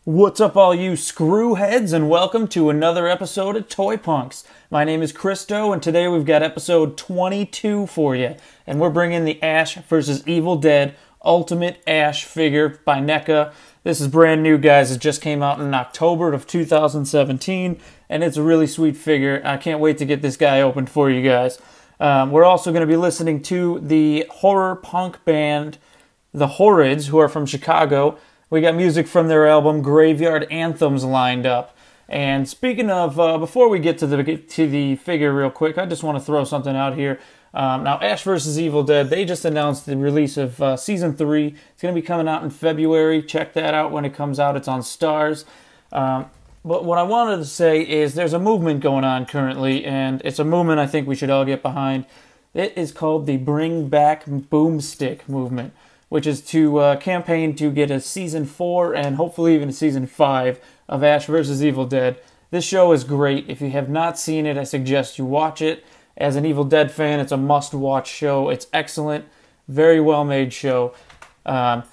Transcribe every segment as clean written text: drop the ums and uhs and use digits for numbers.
What's up, all you screwheads, and welcome to another episode of Toy Punks. My name is Christo, and today we've got episode 22 for you. And we're bringing the Ash vs. Evil Dead Ultimate Ash figure by NECA. This is brand new, guys. It just came out in October of 2017, and it's a really sweet figure. I can't wait to get this guy opened for you guys. We're also going to be listening to the horror punk band, the Horrids, who are from Chicago. We got music from their album Graveyard Anthems lined up. And speaking of, before we get to the figure real quick, I just want to throw something out here. Now, Ash vs. Evil Dead, they just announced the release of Season 3. It's going to be coming out in February. Check that out when it comes out. It's on Stars. But what I wanted to say is there's a movement going on currently, and it's a movement I think we should all get behind. It is called the Bring Back Boomstick movement, which is to campaign to get a Season 4 and hopefully even a Season 5 of Ash vs. Evil Dead. This show is great. If you have not seen it, I suggest you watch it. As an Evil Dead fan, it's a must-watch show. It's excellent. Very well-made show. And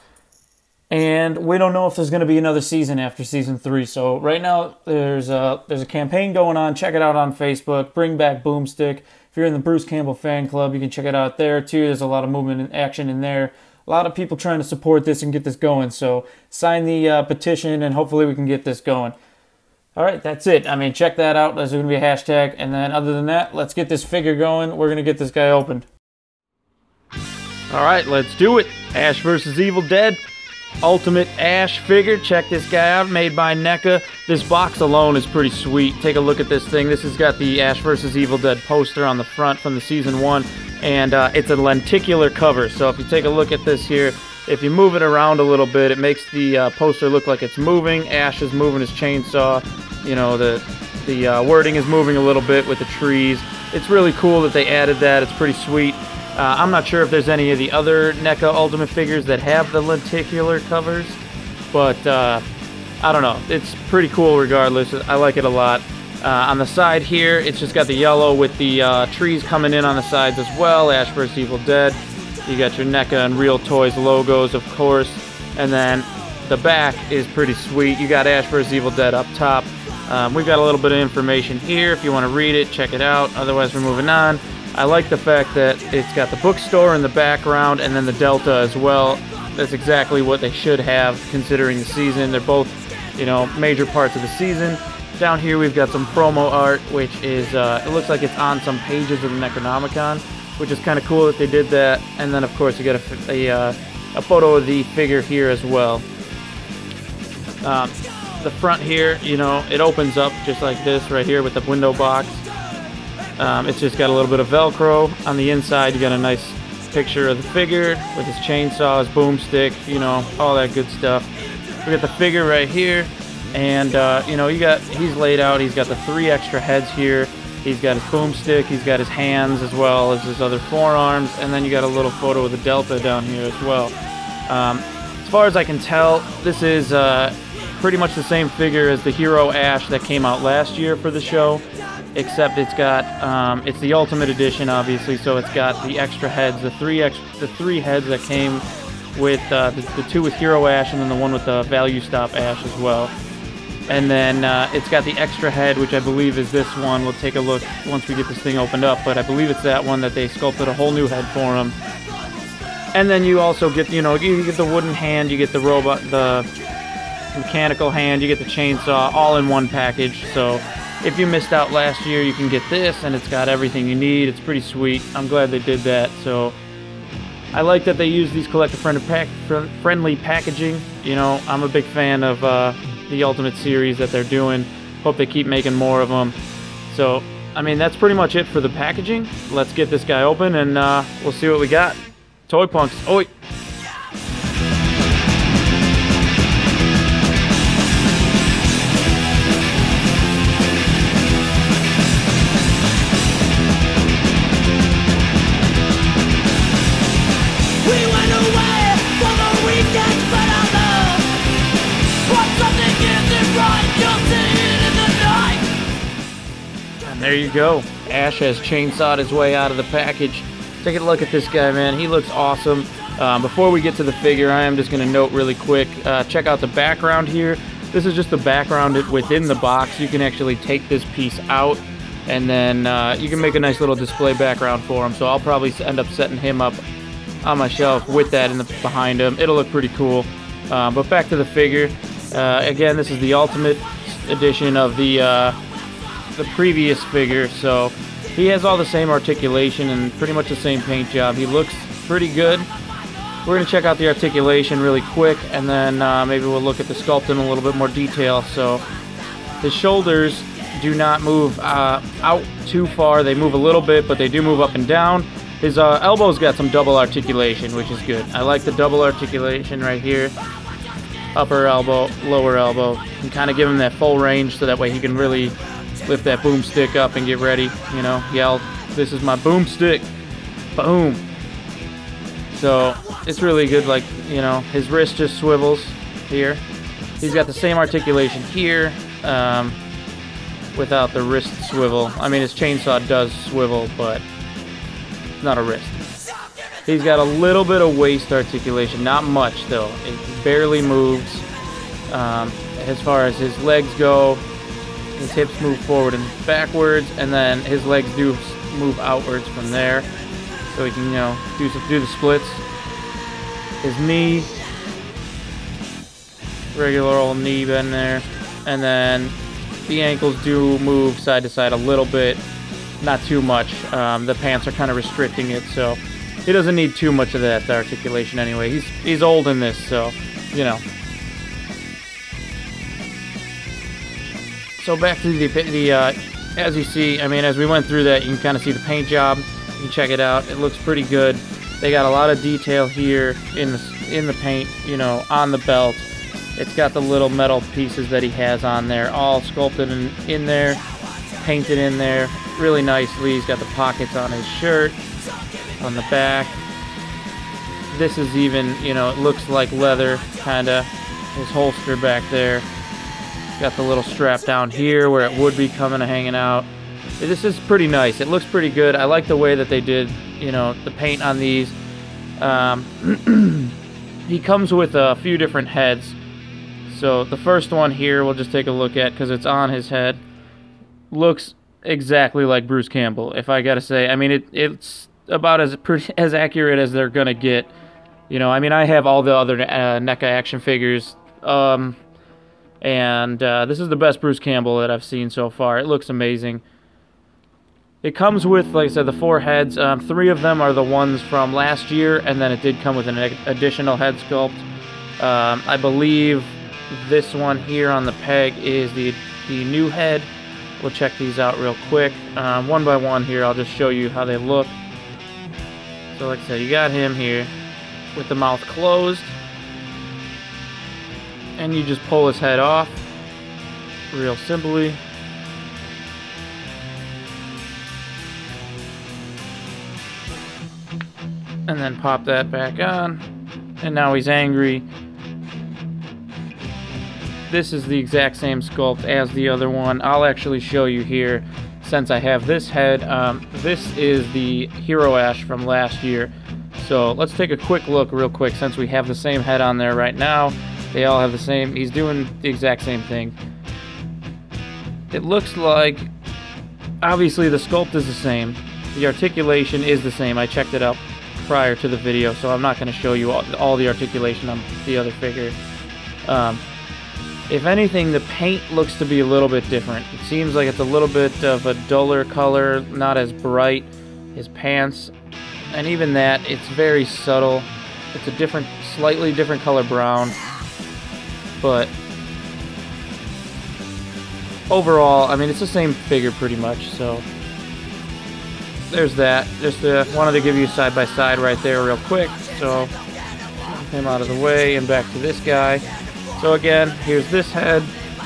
we don't know if there's going to be another season after Season 3. So right now, there's a campaign going on. Check it out on Facebook. Bring Back Boomstick. If you're in the Bruce Campbell fan club, you can check it out there, too. There's a lot of movement and action in there. A lot of people trying to support this and get this going, so sign the petition and hopefully we can get this going. Alright, that's it. I mean, check that out. There's going to be a hashtag, and then other than that, let's get this figure going. We're going to get this guy opened. Alright, let's do it. Ash vs. Evil Dead Ultimate Ash figure. Check this guy out, made by NECA. This box alone is pretty sweet. Take a look at this thing. This has got the Ash vs. Evil Dead poster on the front from the Season 1. And it's a lenticular cover, so if you take a look at this here, if you move it around a little bit, it makes the poster look like it's moving. Ash is moving his chainsaw. You know, the wording is moving a little bit with the trees. It's really cool that they added that. It's pretty sweet. I'm not sure if there's any of the other NECA Ultimate figures that have the lenticular covers, but I don't know. It's pretty cool regardless. I like it a lot. On the side here, it's just got the yellow with the trees coming in on the sides as well. Ash vs. Evil Dead. You got your NECA and Real Toys logos, of course. And then the back is pretty sweet. You got Ash vs. Evil Dead up top. We've got a little bit of information here. If you want to read it, check it out. Otherwise, we're moving on. I like the fact that it's got the bookstore in the background and then the Delta as well. That's exactly what they should have considering the season. They're both, you know, major parts of the season. Down here we've got some promo art, which is, it looks like it's on some pages of the Necronomicon, which is kind of cool that they did that. And then of course you got a photo of the figure here as well. The front here, you know, it opens up just like this right here with the window box. It's just got a little bit of Velcro. On the inside you got a nice picture of the figure with his chainsaw, his boomstick, you know, all that good stuff. We got the figure right here. And, you know, he's laid out. He's got the 3 extra heads here. He's got his boomstick. He's got his hands as well as his other forearms. And then you got a little photo of the Delta down here as well. As far as I can tell, this is pretty much the same figure as the Hero Ash that came out last year for the show. Except it's got, it's the Ultimate Edition, obviously. So it's got the extra heads, the three heads that came with the 2 with Hero Ash and then the 1 with the Value Stop Ash as well. And then it's got the extra head, which I believe is this one. We'll take a look once we get this thing opened up, but I believe it's that one that they sculpted a whole new head for him. And then you also get, you know, you get the wooden hand, you get the robot, the mechanical hand, you get the chainsaw, all in one package. So if you missed out last year, you can get this, and it's got everything you need. It's pretty sweet. I'm glad they did that. So I like that they use these collector-friendly packaging. You know, I'm a big fan of the Ultimate series that they're doing. Hope they keep making more of them. So, I mean, that's pretty much it for the packaging. Let's get this guy open and we'll see what we got. Toy Punks. Oi! There you go. Ash has chainsawed his way out of the package. Take a look at this guy, man. He looks awesome. Before we get to the figure, I am just going to note really quick, check out the background here. This is just the background within the box. You can actually take this piece out, and then you can make a nice little display background for him. So I'll probably end up setting him up on my shelf with that behind him. It'll look pretty cool. But back to the figure. Again, this is the Ultimate edition of the previous figure, so he has all the same articulation and pretty much the same paint job. He looks pretty good. We're going to check out the articulation really quick, and then maybe we'll look at the sculpt in a little bit more detail. So his shoulders do not move out too far. They move a little bit, but they do move up and down. His elbow's got some double articulation, which is good. I like the double articulation right here. Upper elbow, lower elbow. And kind of give him that full range so that way he can really lift that boomstick up and get ready. You know, yell, "This is my boomstick." Boom. So it's really good. Like, you know, his wrist just swivels here. He's got the same articulation here without the wrist swivel. I mean, his chainsaw does swivel, but it's not a wrist. He's got a little bit of waist articulation, not much though. It barely moves. As far as his legs go, his hips move forward and backwards, and then his legs do move outwards from there, so he can, you know, do the splits. His knee, regular old knee bend there, and then the ankles do move side to side a little bit, not too much. The pants are kind of restricting it, so he doesn't need too much of that articulation anyway. He's old in this, so, you know. So back to the as you see, I mean, as we went through that, you can kind of see the paint job. You can check it out. It looks pretty good. They got a lot of detail here in the paint, you know, on the belt. It's got the little metal pieces that he has on there, all sculpted in there, painted in there, really nicely. He's got the pockets on his shirt, on the back. This is even, you know, it looks like leather, kind of. His holster back there. Got the little strap down here where it would be coming and hanging out. This is pretty nice. It looks pretty good. I like the way that they did, you know, the paint on these. He comes with a few different heads. So the first one here we'll just take a look at because it's on his head. Looks exactly like Bruce Campbell, if I gotta say. I mean, it's about as accurate as they're gonna get. You know, I mean, I have all the other NECA action figures. And this is the best Bruce Campbell that I've seen so far. It looks amazing. It comes with, like I said, the 4 heads. 3 of them are the ones from last year, and then it did come with an additional head sculpt. I believe this one here on the peg is the new head. We'll check these out real quick. One by one here, I'll just show you how they look. So like I said, you got him here with the mouth closed. And you just pull his head off real simply. And then pop that back on. And now he's angry. This is the exact same sculpt as the other one. I'll actually show you here since I have this head. This is the Hero Ash from last year. So let's take a quick look real quick since we have the same head on there right now. They all have the same, he's doing the exact same thing. It looks like, obviously the sculpt is the same. The articulation is the same. I checked it out prior to the video, so I'm not going to show you all the articulation on the other figure. If anything, the paint looks to be a little bit different. It seems like it's a little bit of a duller color, not as bright. His pants, and even that, it's very subtle. It's a slightly different color brown. But overall, I mean, it's the same figure pretty much, so there's that. Just wanted to give you side by side right there real quick. So move him out of the way and back to this guy. So again, here's this head.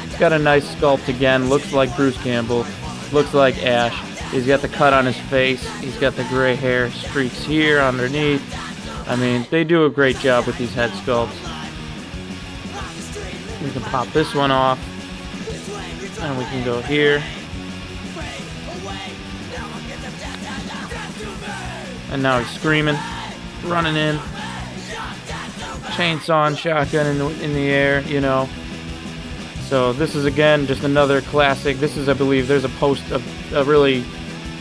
It's got a nice sculpt again. Looks like Bruce Campbell. Looks like Ash. He's got the cut on his face. He's got the gray hair streaks here underneath. I mean, they do a great job with these head sculpts. We can pop this one off, and we can go here. And now he's screaming, running in, chainsaw and shotgun in the air, you know. So this is, again, just another classic. This is, I believe, there's a post of a really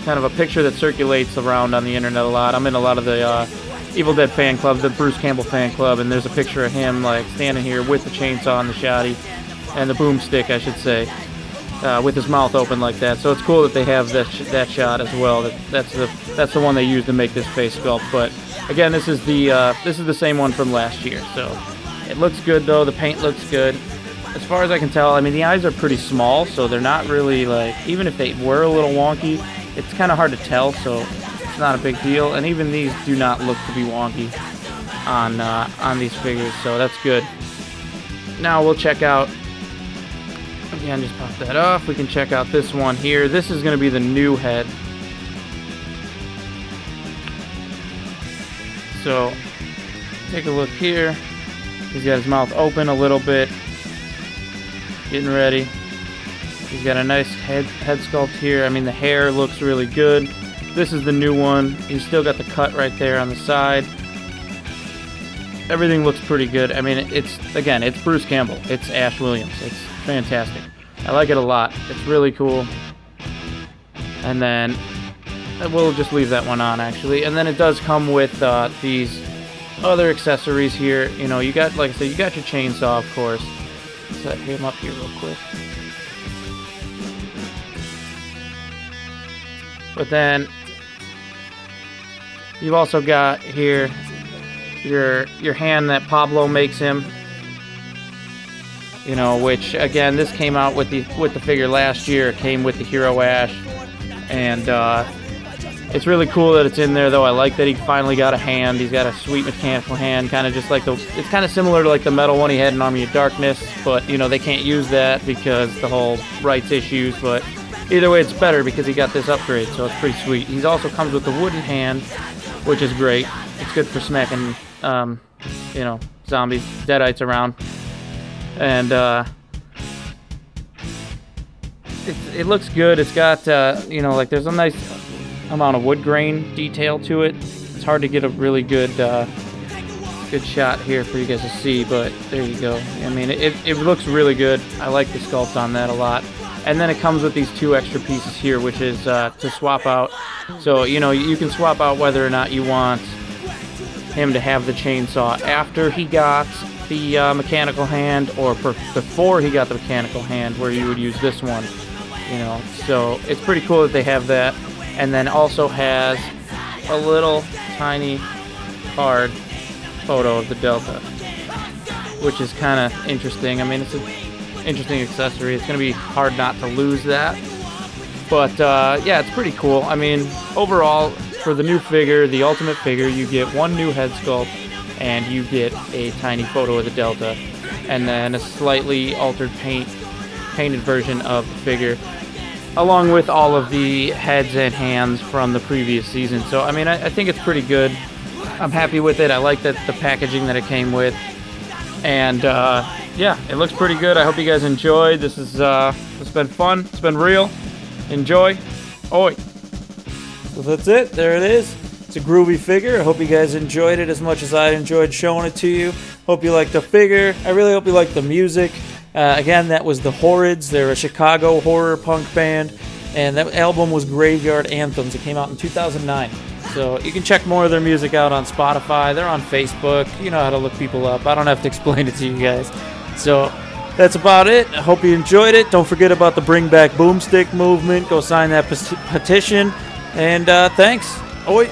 kind of a picture that circulates around on the internet a lot. I'm in a lot of the Evil Dead fan club, the Bruce Campbell fan club, and there's a picture of him like standing here with the chainsaw and the shotty, and the boomstick, I should say, with his mouth open like that. So it's cool that they have that shot as well. That's the one they used to make this face sculpt. But again, this is the same one from last year. So it looks good though. The paint looks good. As far as I can tell, I mean, the eyes are pretty small, so they're not really like, even if they were a little wonky, it's kind of hard to tell, so it's not a big deal. And even these do not look to be wonky on these figures, so that's good. Now we'll check out, again, just pop that off. We can check out this one here. This is going to be the new head. So take a look here. He's got his mouth open a little bit, getting ready. He's got a nice head sculpt here. I mean, the hair looks really good. This is the new one. He's still got the cut right there on the side. Everything looks pretty good. I mean, it's Bruce Campbell. It's Ash Williams. It's fantastic. I like it a lot. It's really cool. And then we'll just leave that one on, actually. And then it does come with these other accessories here. You know, you got, like I said, you got your chainsaw, of course. Set him up here real quick. But then you've also got here your hand that Pablo makes him. You know, which again, this came out with the figure last year. It came with the Hero Ash, and it's really cool that it's in there. Though I like that he finally got a hand. He's got a sweet mechanical hand, kind of just like it's kind of similar to like the metal one he had in Army of Darkness. But you know, they can't use that because the whole rights issues. But either way, it's better because he got this upgrade, so it's pretty sweet. He also comes with the wooden hand, which is great. It's good for smacking, you know, zombies, deadites around. And it looks good. It's got, you know, like there's a nice amount of wood grain detail to it. It's hard to get a really good shot here for you guys to see, but there you go. I mean, it looks really good. I like the sculpt on that a lot. And then it comes with these two extra pieces here, which is to swap out. So, you know, you can swap out whether or not you want him to have the chainsaw after he got the mechanical hand, or before he got the mechanical hand, where you would use this one. You know, so it's pretty cool that they have that. And then also has a little tiny card photo of the Delta, which is kind of interesting. I mean, it's an interesting accessory. It's going to be hard not to lose that. But yeah, it's pretty cool. I mean, overall, for the new figure, the Ultimate figure, you get one new head sculpt, and you get a tiny photo of the Delta, and then a slightly altered painted version of the figure, along with all of the heads and hands from the previous season. So, I mean, I think it's pretty good. I'm happy with it. I like the packaging that it came with. And, yeah, it looks pretty good. I hope you guys enjoyed. This is, it's been fun. It's been real. Enjoy. Oi. So that's it. There it is. It's a groovy figure. I hope you guys enjoyed it as much as I enjoyed showing it to you. Hope you liked the figure. I really hope you liked the music. Again, that was the Horrids. They're a Chicago horror punk band, and that album was Graveyard Anthems. It came out in 2009. So you can check more of their music out on Spotify. They're on Facebook. You know how to look people up. I don't have to explain it to you guys. So that's about it. I hope you enjoyed it. Don't forget about the Bring Back Boomstick movement. Go sign that petition. And thanks. Oi.